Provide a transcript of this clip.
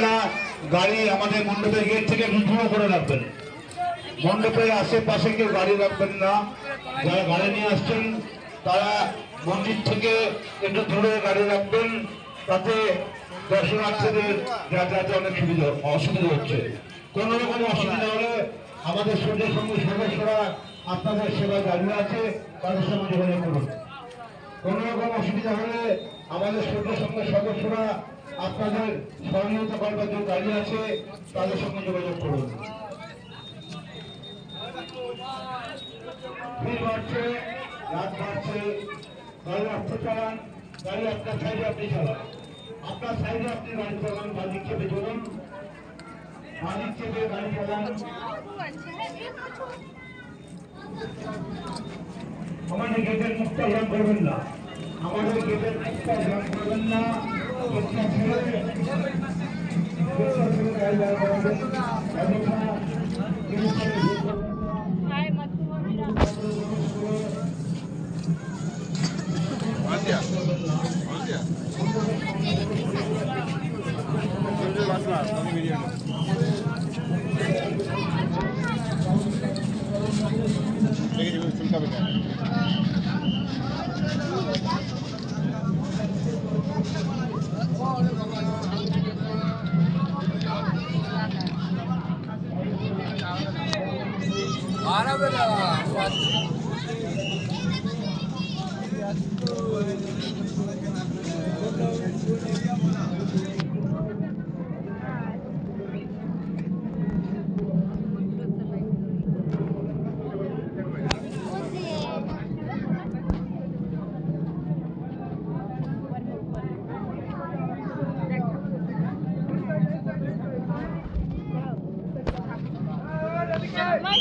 না গাড়ি আমাদের মণ্ডপের গেট থেকে দূর করে রাখবেন। মণ্ডপের আশেপাশে কেউ গাড়ি রাখবেন না। যারা গাড়ি নিয়ে আসছেন তারা মন্দির থেকে একটু দূরে গাড়ি রাখবেন, তাতে দর্শনার্থীদের যাতায়াতে অনেক অসুবিধা হচ্ছে। কোন রকম অসুবিধা হলে আমাদের সূর্য সংঘ সদস্যরা আপনাদের সেবায় দাঁড়িয়ে আছে, তাদের সঙ্গে যোগাযোগ করুন। কোন রকম অসুবিধা হলে আমাদের সূর্য সংঘের সদস্যরা আপনাদের সহযোগিতা করবার জন্য দাঁড়িয়ে আছে, তাদের সঙ্গে যোগাযোগ করুন। ভিড় বাড়ছে, রাত বাড়ছে, গাড়ি রাস্তা চালান, গাড়ি আপনার সাইডে আপনি চালান, আপনার সাইডে আপনি গাড়ি চালান, বাদিক চেপে চলুন, বাদিক চেপে গাড়ি চালান। আমাদের গেটের মুখটা জ্ঞান করবেন না, আমাদের গেটের মুখটা জ্ঞান করবেন না। Mày